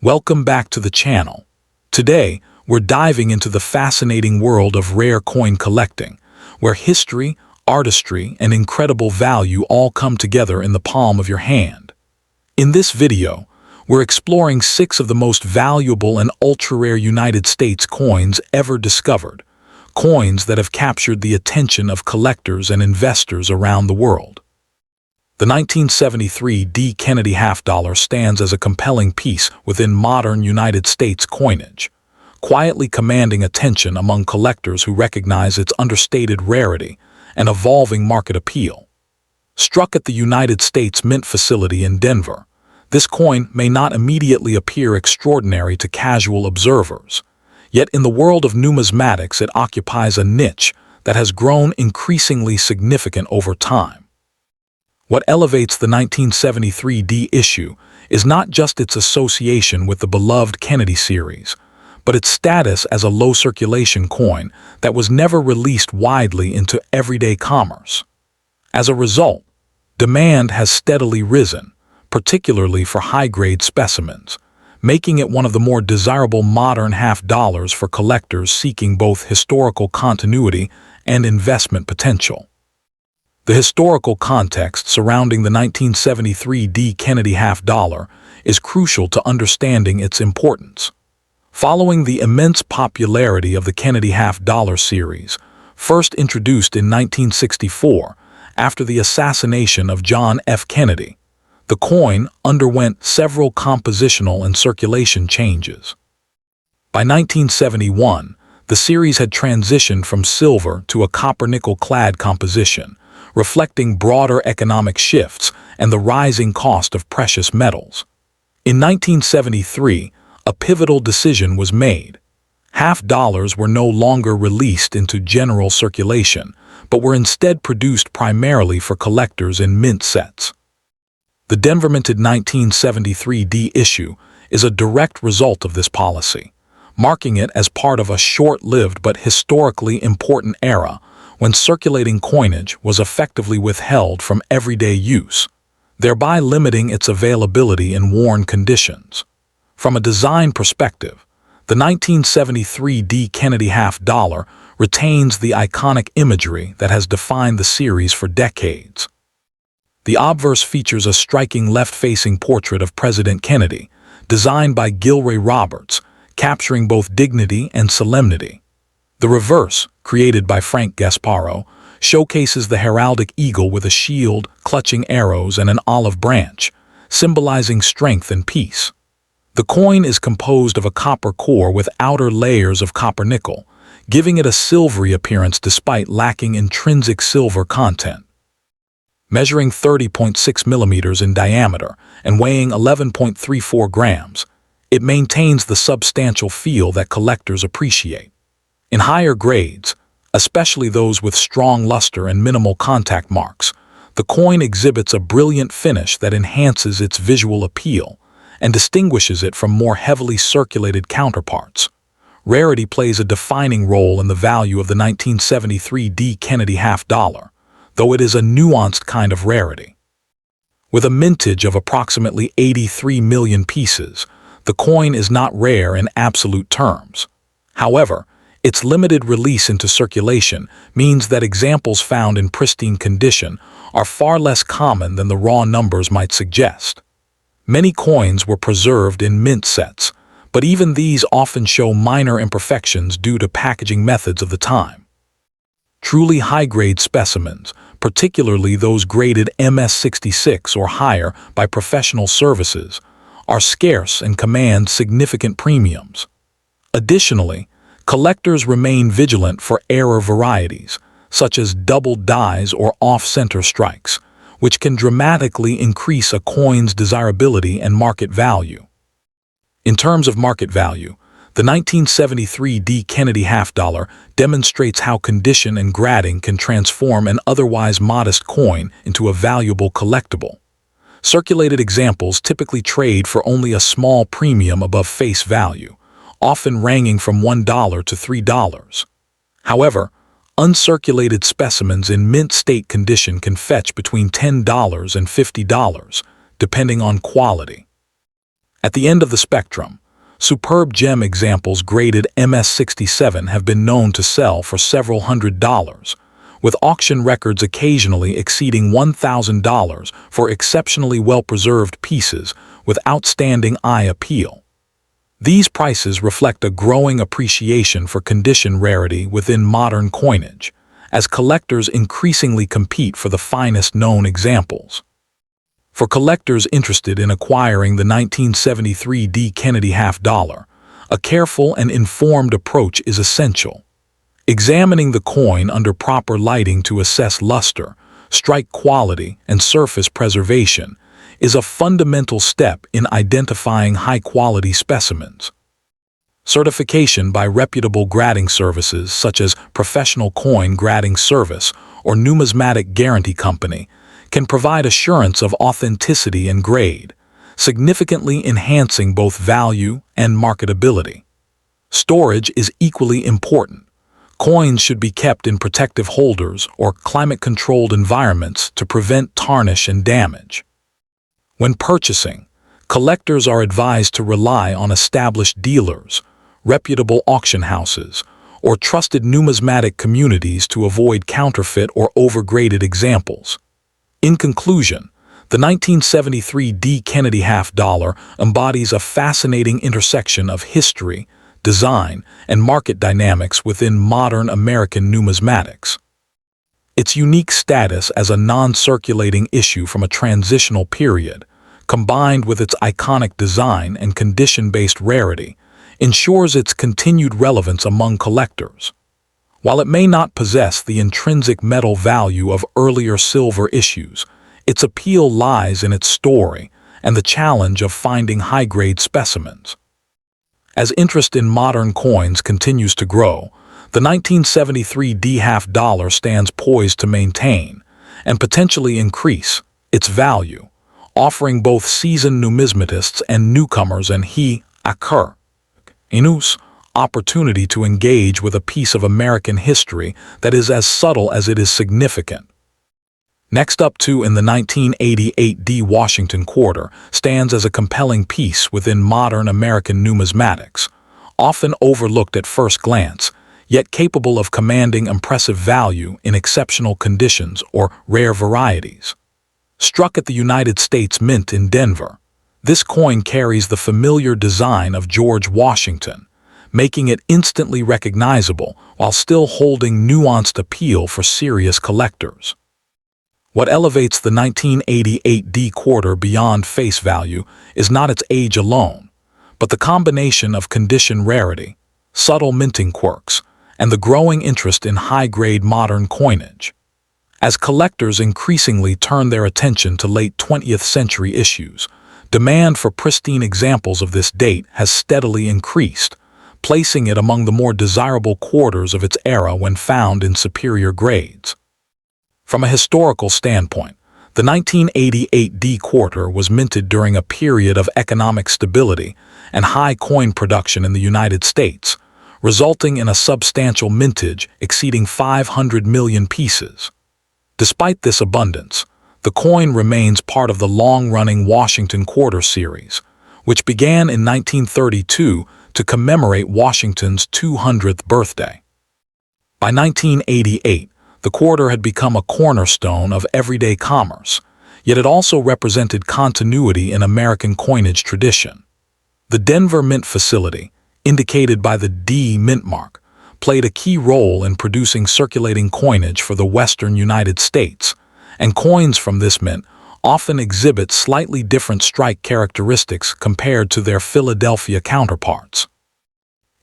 Welcome back to the channel. Today, we're diving into the fascinating world of rare coin collecting, where history, artistry, and incredible value all come together in the palm of your hand. In this video, we're exploring 6 of the most valuable and ultra-rare United States coins ever discovered, coins that have captured the attention of collectors and investors around the world. The 1973 D. Kennedy half-dollar stands as a compelling piece within modern United States coinage, quietly commanding attention among collectors who recognize its understated rarity and evolving market appeal. Struck at the United States Mint facility in Denver, this coin may not immediately appear extraordinary to casual observers, yet in the world of numismatics it occupies a niche that has grown increasingly significant over time. What elevates the 1973 D issue is not just its association with the beloved Kennedy series, but its status as a low-circulation coin that was never released widely into everyday commerce. As a result, demand has steadily risen, particularly for high-grade specimens, making it one of the more desirable modern half-dollars for collectors seeking both historical continuity and investment potential. The historical context surrounding the 1973 D. Kennedy half-dollar is crucial to understanding its importance. Following the immense popularity of the Kennedy half-dollar series, first introduced in 1964 after the assassination of John F. Kennedy, the coin underwent several compositional and circulation changes. By 1971, the series had transitioned from silver to a copper-nickel-clad composition, reflecting broader economic shifts and the rising cost of precious metals. In 1973, a pivotal decision was made. Half-dollars were no longer released into general circulation, but were instead produced primarily for collectors in mint sets. The Denver-minted 1973 D issue is a direct result of this policy, marking it as part of a short-lived but historically important era when circulating coinage was effectively withheld from everyday use, thereby limiting its availability in worn conditions. From a design perspective, the 1973 D. Kennedy half-dollar retains the iconic imagery that has defined the series for decades. The obverse features a striking left-facing portrait of President Kennedy, designed by Gilray Roberts, capturing both dignity and solemnity. The reverse, created by Frank Gasparo, showcases the heraldic eagle with a shield, clutching arrows, and an olive branch, symbolizing strength and peace. The coin is composed of a copper core with outer layers of copper-nickel, giving it a silvery appearance despite lacking intrinsic silver content. Measuring 30.6 millimeters in diameter and weighing 11.34 grams, it maintains the substantial feel that collectors appreciate. In higher grades, especially those with strong luster and minimal contact marks, the coin exhibits a brilliant finish that enhances its visual appeal and distinguishes it from more heavily circulated counterparts. Rarity plays a defining role in the value of the 1973 D. Kennedy half-dollar, though it is a nuanced kind of rarity. With a mintage of approximately 83 million pieces, the coin is not rare in absolute terms. However, its limited release into circulation means that examples found in pristine condition are far less common than the raw numbers might suggest. Many coins were preserved in mint sets, but even these often show minor imperfections due to packaging methods of the time. Truly high-grade specimens, particularly those graded MS-66 or higher by professional services, are scarce and command significant premiums. Additionally, collectors remain vigilant for error varieties, such as doubled dies or off-center strikes, which can dramatically increase a coin's desirability and market value. In terms of market value, the 1973 D. Kennedy half-dollar demonstrates how condition and grading can transform an otherwise modest coin into a valuable collectible. Circulated examples typically trade for only a small premium above face value, often ranging from $1 to $3. However, uncirculated specimens in mint state condition can fetch between $10 and $50, depending on quality. At the end of the spectrum, superb gem examples graded MS-67 have been known to sell for several $100s, with auction records occasionally exceeding $1,000 for exceptionally well-preserved pieces with outstanding eye appeal. These prices reflect a growing appreciation for condition rarity within modern coinage, as collectors increasingly compete for the finest known examples. For collectors interested in acquiring the 1973 D. Kennedy half-dollar, a careful and informed approach is essential. Examining the coin under proper lighting to assess luster, strike quality, and surface preservation is a fundamental step in identifying high-quality specimens. Certification by reputable grading services such as Professional Coin Grading Service or Numismatic Guarantee Company can provide assurance of authenticity and grade, significantly enhancing both value and marketability. Storage is equally important. Coins should be kept in protective holders or climate-controlled environments to prevent tarnish and damage. When purchasing, collectors are advised to rely on established dealers, reputable auction houses, or trusted numismatic communities to avoid counterfeit or overgraded examples. In conclusion, the 1973 D. Kennedy half-dollar embodies a fascinating intersection of history, design, and market dynamics within modern American numismatics. Its unique status as a non-circulating issue from a transitional period, combined with its iconic design and condition-based rarity, ensures its continued relevance among collectors. While it may not possess the intrinsic metal value of earlier silver issues, its appeal lies in its story and the challenge of finding high-grade specimens. As interest in modern coins continues to grow, the 1973 D. half-dollar stands poised to maintain and potentially increase its value, offering both seasoned numismatists and newcomers an opportunity to engage with a piece of American history that is as subtle as it is significant. Next up in the 1988 D. Washington quarter stands as a compelling piece within modern American numismatics, often overlooked at first glance, yet capable of commanding impressive value in exceptional conditions or rare varieties. Struck at the United States Mint in Denver, this coin carries the familiar design of George Washington, making it instantly recognizable while still holding nuanced appeal for serious collectors. What elevates the 1988 D quarter beyond face value is not its age alone, but the combination of condition rarity, subtle minting quirks, and the growing interest in high-grade modern coinage. As collectors increasingly turn their attention to late 20th century issues, demand for pristine examples of this date has steadily increased, placing it among the more desirable quarters of its era when found in superior grades. From a historical standpoint, the 1988 D quarter was minted during a period of economic stability and high coin production in the United States, resulting in a substantial mintage exceeding 500 million pieces. Despite this abundance, the coin remains part of the long-running Washington Quarter series, which began in 1932 to commemorate Washington's 200th birthday. By 1988, the quarter had become a cornerstone of everyday commerce, yet it also represented continuity in American coinage tradition. The Denver Mint facility, indicated by the D mint mark, played a key role in producing circulating coinage for the western United States, and coins from this mint often exhibit slightly different strike characteristics compared to their Philadelphia counterparts.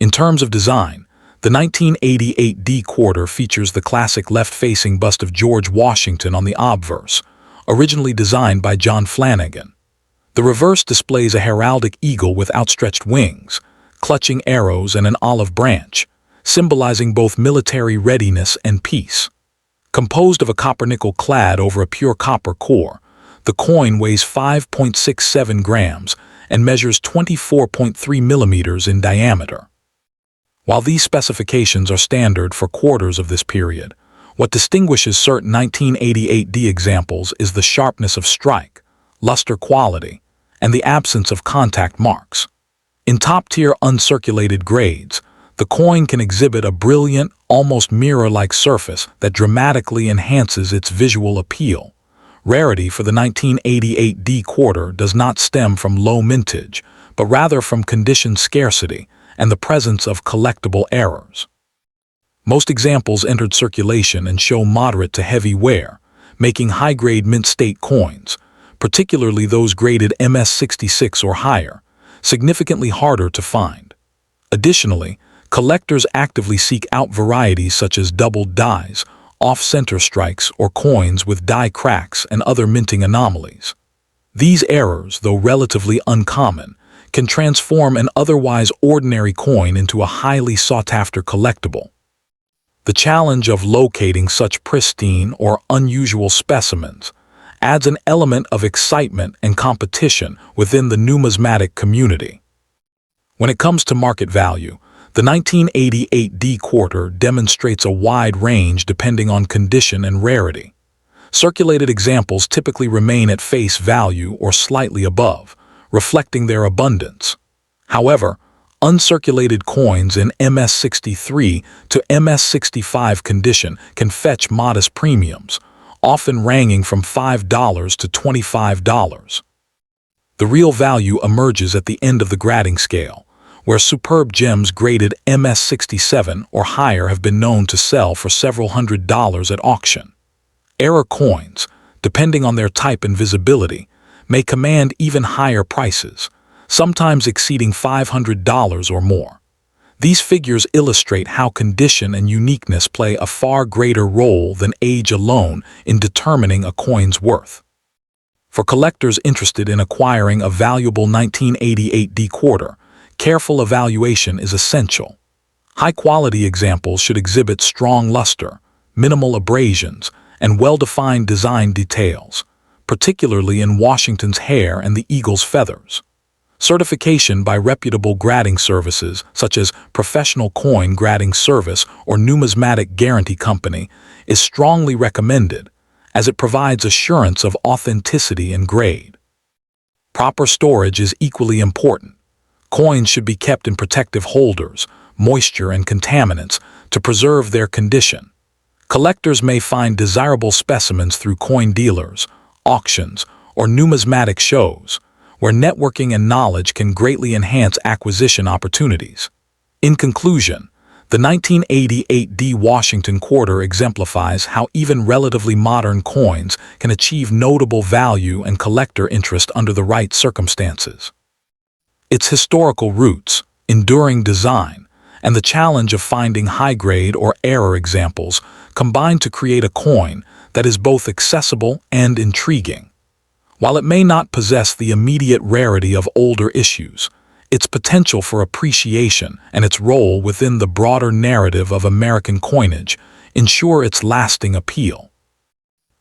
In terms of design, the 1988 D quarter features the classic left-facing bust of George Washington on the obverse, originally designed by John Flanagan. The reverse displays a heraldic eagle with outstretched wings, clutching arrows and an olive branch, symbolizing both military readiness and peace. Composed of a copper-nickel clad over a pure copper core, the coin weighs 5.67 grams and measures 24.3 millimeters in diameter. While these specifications are standard for quarters of this period, what distinguishes certain 1988 D examples is the sharpness of strike, luster quality, and the absence of contact marks. In top-tier uncirculated grades, the coin can exhibit a brilliant, almost mirror-like surface that dramatically enhances its visual appeal. Rarity for the 1988 D quarter does not stem from low mintage, but rather from condition scarcity and the presence of collectible errors. Most examples entered circulation and show moderate to heavy wear, making high-grade mint state coins, particularly those graded MS66 or higher, significantly harder to find. Additionally, collectors actively seek out varieties such as doubled dies, off-center strikes, or coins with die cracks and other minting anomalies. These errors, though relatively uncommon, can transform an otherwise ordinary coin into a highly sought-after collectible. The challenge of locating such pristine or unusual specimens adds an element of excitement and competition within the numismatic community. When it comes to market value, the 1988 D quarter demonstrates a wide range depending on condition and rarity. Circulated examples typically remain at face value or slightly above, reflecting their abundance. However, uncirculated coins in MS63 to MS65 condition can fetch modest premiums, often ranging from $5 to $25. The real value emerges at the end of the grading scale, where superb gems graded MS67 or higher have been known to sell for several $100s at auction. Error coins, depending on their type and visibility, may command even higher prices, sometimes exceeding $500 or more. These figures illustrate how condition and uniqueness play a far greater role than age alone in determining a coin's worth. For collectors interested in acquiring a valuable 1988 D quarter, careful evaluation is essential. High-quality examples should exhibit strong luster, minimal abrasions, and well-defined design details, particularly in Washington's hair and the eagle's feathers. Certification by reputable grading services such as Professional Coin Grading Service or Numismatic Guarantee Company is strongly recommended, as it provides assurance of authenticity and grade. Proper storage is equally important. Coins should be kept in protective holders, moisture and contaminants to preserve their condition. Collectors may find desirable specimens through coin dealers, auctions, or numismatic shows, where networking and knowledge can greatly enhance acquisition opportunities. In conclusion, the 1988 D Washington quarter exemplifies how even relatively modern coins can achieve notable value and collector interest under the right circumstances. Its historical roots, enduring design, and the challenge of finding high-grade or error examples combine to create a coin that is both accessible and intriguing. While it may not possess the immediate rarity of older issues, its potential for appreciation and its role within the broader narrative of American coinage ensure its lasting appeal.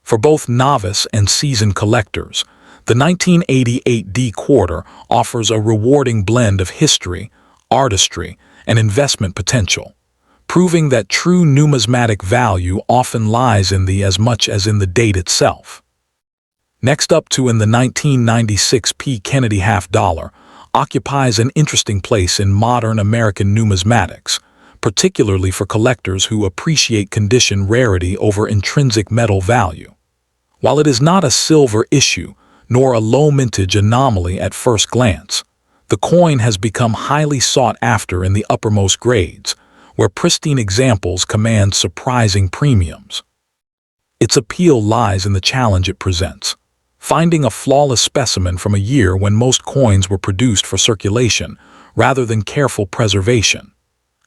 For both novice and seasoned collectors, the 1988 D quarter offers a rewarding blend of history, artistry, and investment potential, proving that true numismatic value often lies in the as much as in the date itself. Next up to in the 1996 P. Kennedy $50 occupies an interesting place in modern American numismatics, particularly for collectors who appreciate condition rarity over intrinsic metal value. While it is not a silver issue, nor a low mintage anomaly at first glance, the coin has become highly sought after in the uppermost grades, where pristine examples command surprising premiums. Its appeal lies in the challenge it presents. Finding a flawless specimen from a year when most coins were produced for circulation rather than careful preservation.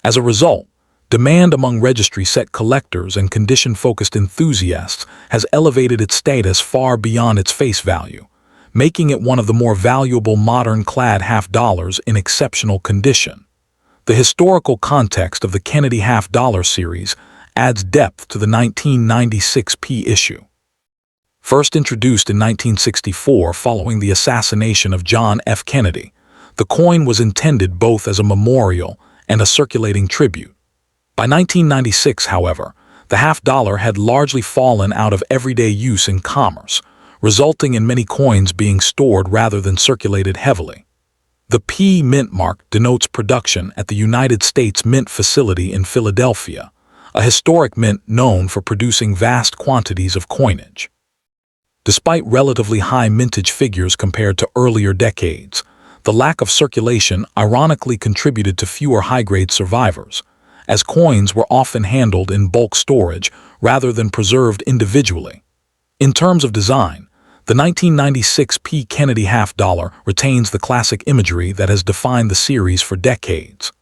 As a result, demand among registry-set collectors and condition-focused enthusiasts has elevated its status far beyond its face value, making it one of the more valuable modern-clad $50 in exceptional condition. The historical context of the Kennedy $50 series adds depth to the 1996 P issue. First introduced in 1964 following the assassination of John F. Kennedy, the coin was intended both as a memorial and a circulating tribute. By 1996, however, the $50 had largely fallen out of everyday use in commerce, resulting in many coins being stored rather than circulated heavily. The P mint mark denotes production at the United States Mint facility in Philadelphia, a historic mint known for producing vast quantities of coinage. Despite relatively high mintage figures compared to earlier decades, the lack of circulation ironically contributed to fewer high-grade survivors, as coins were often handled in bulk storage rather than preserved individually. In terms of design, the 1996 P. Kennedy half-dollar retains the classic imagery that has defined the series for decades.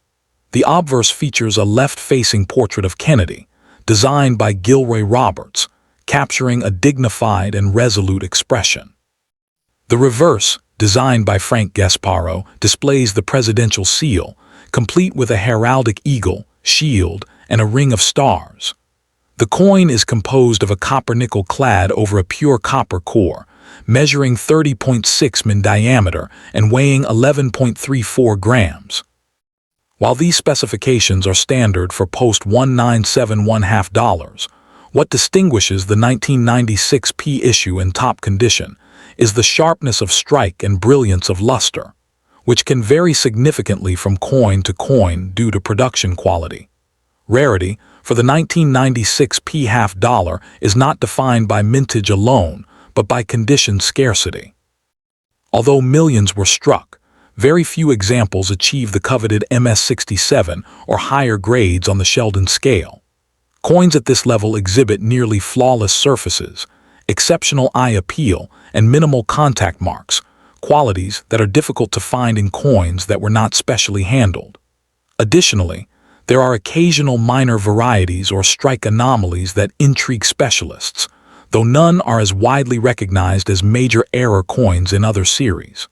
The obverse features a left-facing portrait of Kennedy, designed by Gilroy Roberts, capturing a dignified and resolute expression. The reverse, designed by Frank Gasparo, displays the presidential seal, complete with a heraldic eagle, shield, and a ring of stars. The coin is composed of a copper-nickel clad over a pure copper core, measuring 30.6 min diameter and weighing 11.34 grams. While these specifications are standard for post-1971 half-dollars, what distinguishes the 1996 P issue in top condition is the sharpness of strike and brilliance of luster, which can vary significantly from coin to coin due to production quality. Rarity for the 1996 P half-dollar is not defined by mintage alone, but by condition scarcity. Although millions were struck, very few examples achieve the coveted MS-67 or higher grades on the Sheldon scale. Coins at this level exhibit nearly flawless surfaces, exceptional eye appeal, and minimal contact marks, qualities that are difficult to find in coins that were not specially handled. Additionally, there are occasional minor varieties or strike anomalies that intrigue specialists, though none are as widely recognized as major error coins in other series.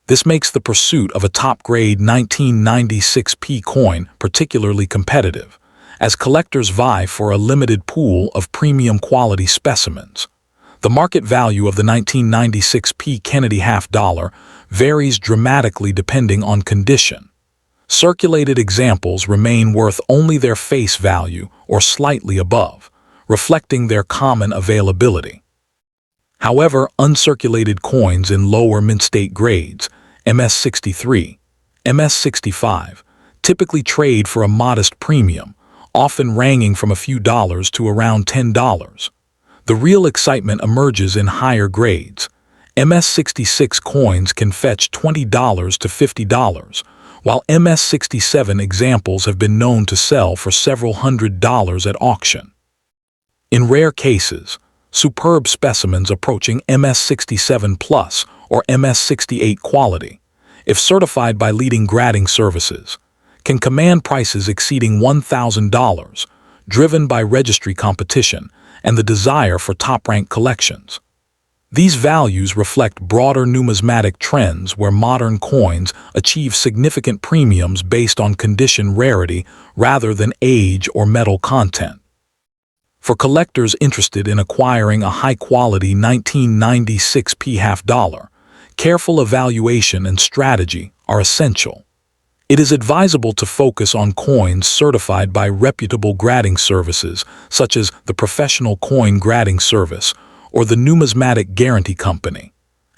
This makes the pursuit of a top-grade 1996 P coin particularly competitive, as collectors vie for a limited pool of premium quality specimens. The market value of the 1996 P Kennedy half-dollar varies dramatically depending on condition. Circulated examples remain worth only their face value or slightly above, reflecting their common availability. However, uncirculated coins in lower mint-state grades, MS-63, MS-65, typically trade for a modest premium, often ranging from a few dollars to around $10. The real excitement emerges in higher grades. MS-66 coins can fetch $20 to $50, while MS-67 examples have been known to sell for several $100s at auction. In rare cases, superb specimens approaching MS-67 Plus or MS-68 quality, if certified by leading grading services, can command prices exceeding $1,000, driven by registry competition and the desire for top-ranked collections. These values reflect broader numismatic trends where modern coins achieve significant premiums based on condition rarity rather than age or metal content. For collectors interested in acquiring a high-quality 1996 P half-dollar, careful evaluation and strategy are essential. It is advisable to focus on coins certified by reputable grading services such as the Professional Coin Grading Service or the Numismatic Guarantee Company,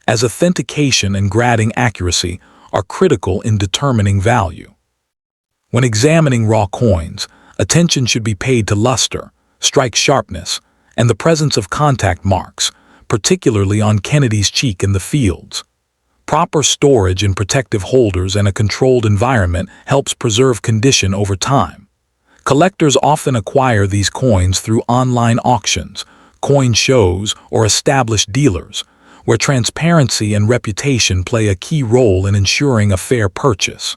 as authentication and grading accuracy are critical in determining value. When examining raw coins, attention should be paid to luster, strike sharpness, and the presence of contact marks, particularly on Kennedy's cheek in the fields. Proper storage in protective holders and a controlled environment helps preserve condition over time. Collectors often acquire these coins through online auctions, coin shows, or established dealers, where transparency and reputation play a key role in ensuring a fair purchase.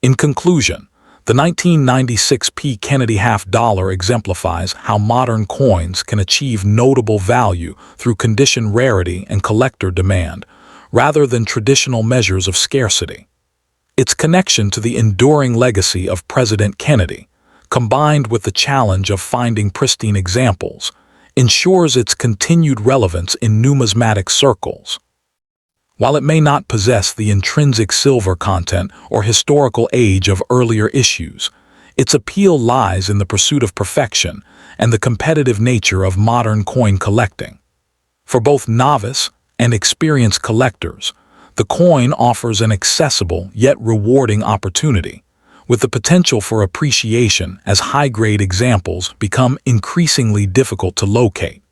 In conclusion, the 1996 P Kennedy half-dollar exemplifies how modern coins can achieve notable value through condition rarity and collector demand, rather than traditional measures of scarcity. Its connection to the enduring legacy of President Kennedy, combined with the challenge of finding pristine examples, ensures its continued relevance in numismatic circles. While it may not possess the intrinsic silver content or historical age of earlier issues, its appeal lies in the pursuit of perfection and the competitive nature of modern coin collecting. For both novice and experienced collectors, the coin offers an accessible yet rewarding opportunity, with the potential for appreciation as high-grade examples become increasingly difficult to locate.